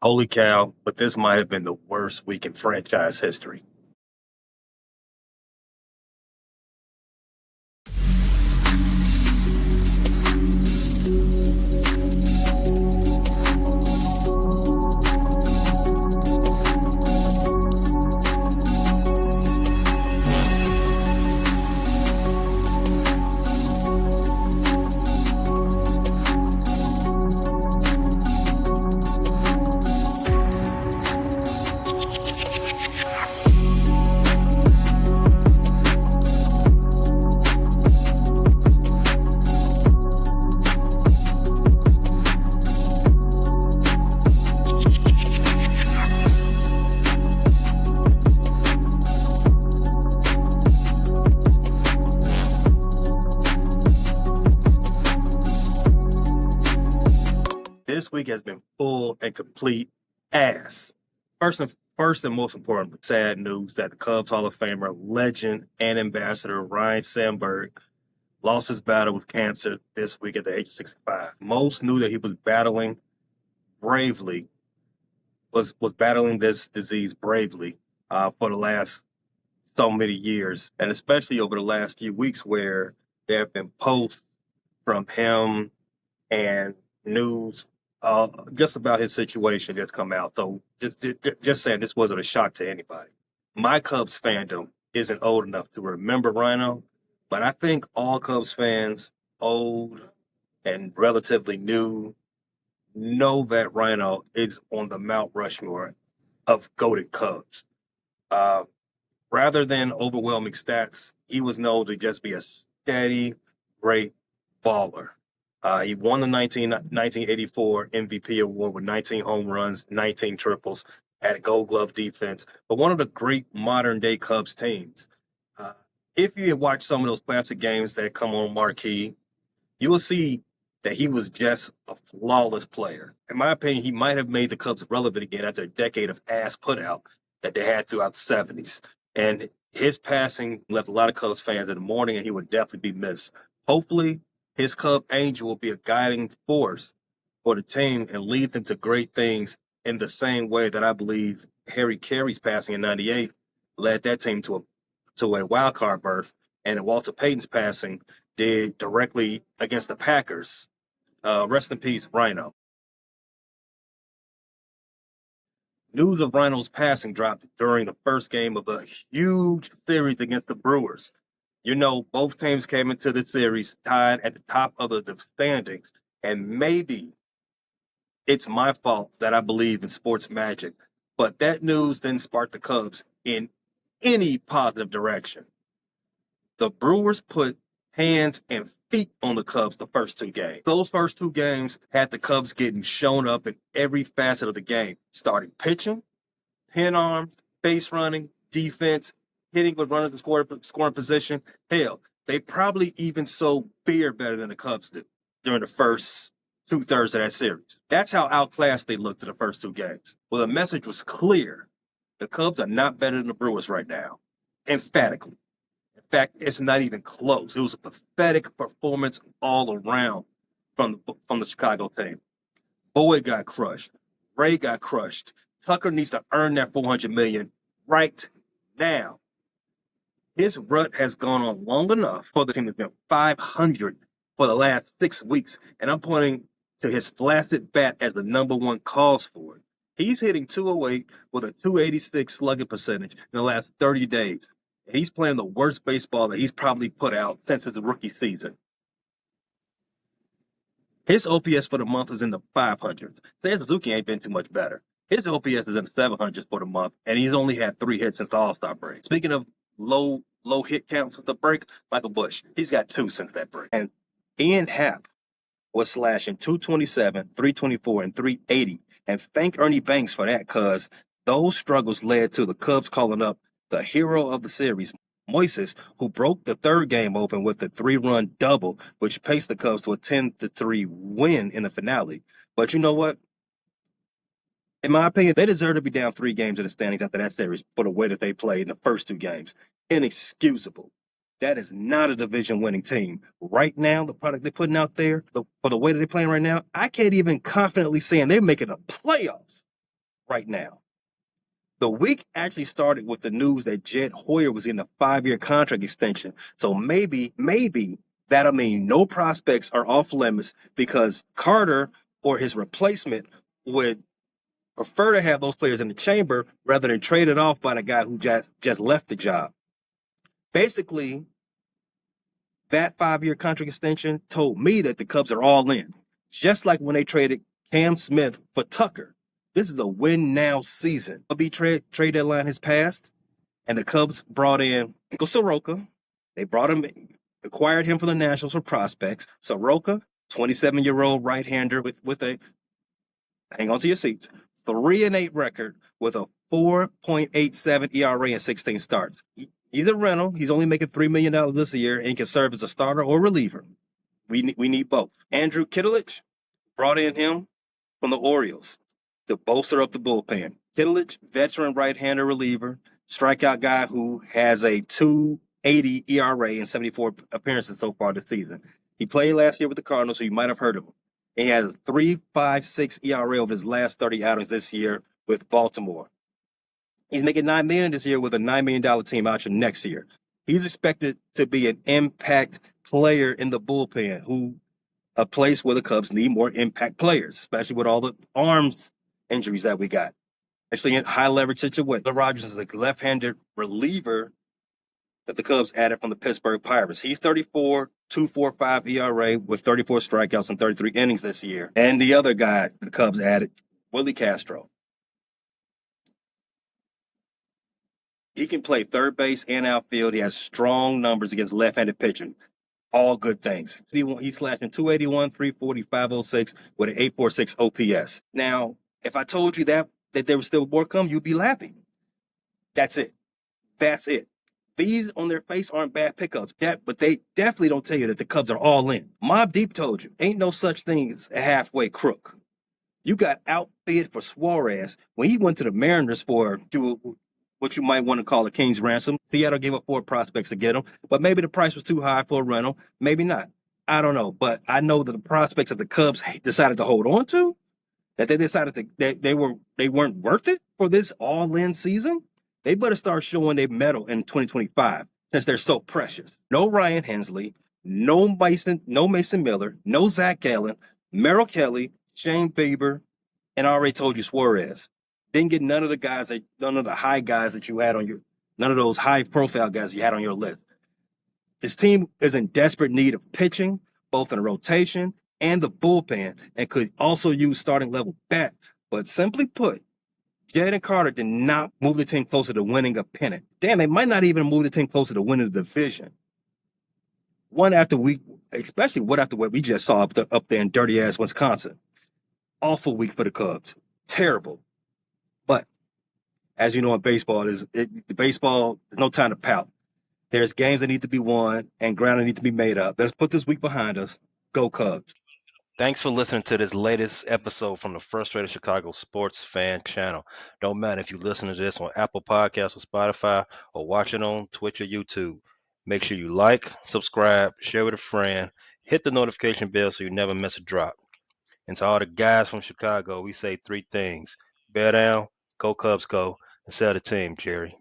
Holy cow, but this might have been the worst week in franchise history. This week has been full and complete ass. First and most important, sad news that the Cubs Hall of Famer, legend, and ambassador Ryan Sandberg lost his battle with cancer this week at the age of 65. Most knew that he was battling bravely, was battling this disease bravely for the last so many years, and especially over the last few weeks where there have been posts from him and news just about his situation that's come out. So just saying this wasn't a shock to anybody. My Cubs fandom isn't old enough to remember Rhino, but I think all Cubs fans, old and relatively new, know that Rhino is on the Mount Rushmore of goated Cubs. Uh, Rather than overwhelming stats, he was known to just be a steady, great baller. He won the 1984 MVP award with 19 home runs, 19 triples, had a gold glove defense, but one of the great modern day Cubs teams. Uh, if you had watched some of those classic games that come on marquee, you will see that he was just a flawless player. In my opinion, he might have made the Cubs relevant again after a decade of ass put out that they had throughout the 70s. And his passing left a lot of Cubs fans in the morning, and he would definitely be missed. Hopefully, his Cub angel will be a guiding force for the team and lead them to great things in the same way that I believe Harry Carey's passing in '98 led that team to a wild card berth, and Walter Payton's passing did directly against the Packers. Rest in peace, Rhino. News of Rhino's passing dropped during the first game of a huge series against the Brewers. You know, both teams came into the series tied at the top of the standings, and maybe it's my fault that I believe in sports magic, but that news didn't spark the Cubs in any positive direction. The Brewers put hands and feet on the Cubs the first two games. Those first two games had the Cubs getting shown up in every facet of the game, starting pitching, pin arms, base running, defense, hitting with runners in scoring position. Hell, they probably even sold beer better than the Cubs do during the first two-thirds of that series. That's how outclassed they looked in the first two games. Well, the message was clear. The Cubs are not better than the Brewers right now, emphatically. In fact, it's not even close. It was a pathetic performance all around from the Chicago team. Boyd got crushed. Ray got crushed. Tucker needs to earn that $400 million right now. His rut has gone on long enough for the team that's been .500 for the last 6 weeks, and I'm pointing to his flaccid bat as the number one cause for it. He's hitting .208 with a .286 slugging percentage in the last 30 days. He's playing the worst baseball that he's probably put out since his rookie season. His OPS for the month is in the 500s. Seiya Suzuki ain't been too much better. His OPS is in the 700s for the month, and he's only had 3 hits since the All-Star break. Speaking of low hit counts with the break, Michael Bush, he's got 2 since that break. And Ian Happ was slashing .227, .324, and .380. And thank Ernie Banks for that, because those struggles led to the Cubs calling up the hero of the series, Moises, who broke the third game open with a 3-run double, which paced the Cubs to a 10-3 win in the finale. But you know what? In my opinion, they deserve to be down 3 games in the standings after that series for the way that they played in the first 2 games. Inexcusable. That is not a division-winning team. Right now, the product they're putting out there, for the way that they're playing right now, I can't even confidently say they're making the playoffs. right now. The week actually started with the news that Jed Hoyer was in a 5-year contract extension. So maybe that'll mean no prospects are off limits because Carter or his replacement would prefer to have those players in the chamber rather than trade it off by the guy who just left the job. Basically, that 5-year contract extension told me that the Cubs are all in. Just like when they traded Cam Smith for Tucker. This is a win now season. The trade deadline has passed, and the Cubs brought in Michael Soroka. They brought him, acquired him for the Nationals for prospects. Soroka, 27-year-old right-hander with a, hang on to your seats, 3-8 record with a 4.87 ERA and 16 starts. He's a rental. He's only making $3 million this year and can serve as a starter or reliever. We need both. Andrew Kittredge brought in him from the Orioles to bolster up the bullpen. Kittredge, veteran right-hander reliever, strikeout guy who has a 2.80 ERA and 74 appearances so far this season. He played last year with the Cardinals, so you might have heard of him. And he has a 3.56 ERA over his last 30 outings this year with Baltimore. He's making $9 million this year with a $9 million team option next year. He's expected to be an impact player in the bullpen, a place where the Cubs need more impact players, especially with all the arms injuries that we got. Actually, in high leverage situation, Rogers is the left-handed reliever that the Cubs added from the Pittsburgh Pirates. He's 34, 2.45 ERA with 34 strikeouts and 33 innings this year. And the other guy the Cubs added, Willie Castro. He can play third base and outfield. He has strong numbers against left-handed pitching. All good things. He's slashing 281, 340, 506 with an 846 OPS. Now, if I told you that there was still more come, you'd be laughing. That's it. These on their face aren't bad pickups, but they definitely don't tell you that the Cubs are all in. Mobb Deep told you, ain't no such thing as a halfway crook. You got outbid for Suarez when he went to the Mariners for what you might want to call a king's ransom. Seattle gave up 4 prospects to get him, but maybe the price was too high for a rental. Maybe not. I don't know, but I know that the prospects that the Cubs decided to hold on to, that they decided that they weren't worth it for this all-in season, they better start showing their mettle in 2025 since they're so precious. No Ryan Hensley, no Mason Miller, no Zach Gallen, Merrill Kelly, Shane Bieber, and I already told you Suarez. Didn't get none of the high guys that you had none of those high-profile guys you had on your list. This team is in desperate need of pitching, both in the rotation and the bullpen, and could also use starting level bat. But simply put, Jed and Carter did not move the team closer to winning a pennant. Damn, they might not even move the team closer to winning the division. Especially after what we just saw up there in dirty-ass Wisconsin. Awful week for the Cubs. Terrible. But as you know, in baseball, there's no time to pout. There's games that need to be won and ground that need to be made up. Let's put this week behind us. Go Cubs. Thanks for listening to this latest episode from the Frustrated Chicago Sports Fan Channel. Don't matter if you listen to this on Apple Podcasts or Spotify or watch it on Twitch or YouTube. Make sure you like, subscribe, share with a friend, hit the notification bell so you never miss a drop. And to all the guys from Chicago, we say 3 things. Bear down, go Cubs go, and sell the team, Jerry.